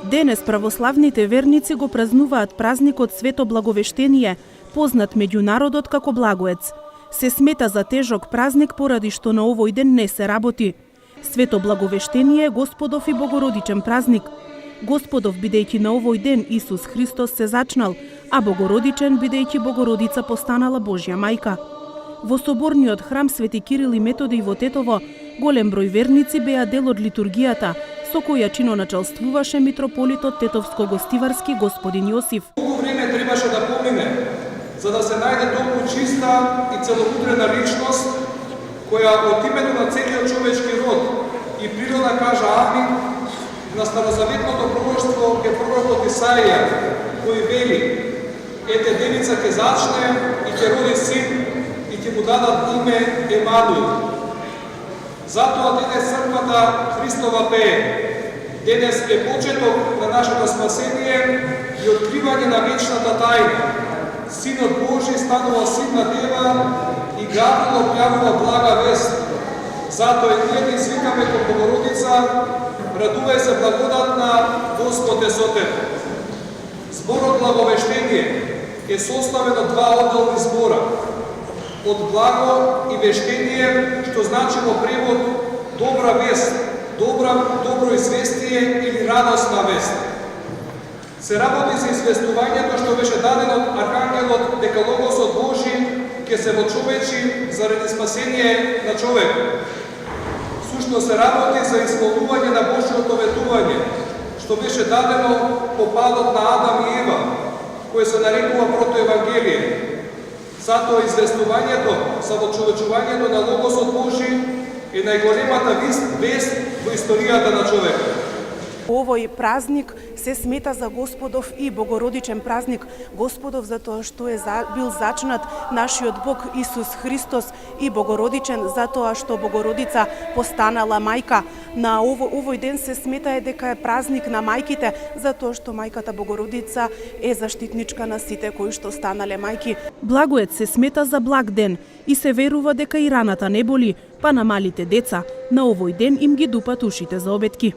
Денес православните верници го празнуваат празникот Свето Благовештение, познат меѓу народот како Благоец. Се смета за тежок празник поради што на овој ден не се работи. Свето Благовештение е Господов и Богородичен празник. Господов бидејќи на овој ден Исус Христос се зачнал, а Богородичен бидејќи Богородица постанала Божја мајка. Во соборниот храм Свети Кирил и Методий во Тетово, голем број верници беа дел од литургијата, со која чиноначалствуваше митрополитот Тетовско-Гостиварски господин Јосиф. Многу време требаше да помине, за да се најде толку чиста и целомудрена личност, која од името на целиот човечки род и природа кажа амин на старозаветното пророштво ке пророкот Исаија, кој вели: ете девица ке зачне и ќе роди син и ќе му дадат име Емануил. Затоа денес црквата Христова пее. Денес е почеток на нашето спасение и откривање на вечната тајна. Синот Божи станува син на Дева и Гаврил објавува блага вест. Затоа и ние извикаме кон Богородица: радувај се благодатна, Господ е со тебе. Зборот благовештение е составен од два одделни збора. Од благо и вештение, што значи во превод добра вест, добро известие или радосна вест. Се работи за известувањето што беше дадено од Архангелот дека Логосот Божи ќе се вочовечи заради спасение на човек. Сушно се работи за исполнување на Божјото ветување, што беше дадено по падот на Адам и Ева, кој се нарекува протоевангелие. Затоа известувањето за вочовечувањето на Логосот Божи е најголемата вест во историјата на човекот. Овој празник се смета за Господов и Богородичен празник. Господов затоа што е бил зачнат нашиот Бог Исус Христос и Богородичен затоа што Богородица постанала мајка. На овој ден се смета дека е празник на мајките, затоа што мајката Богородица е заштитничка на сите кои што станале мајки. Благоец се смета за благ ден и се верува дека и раната не боли, па на малите деца на овој ден им ги дупат ушите за обетки.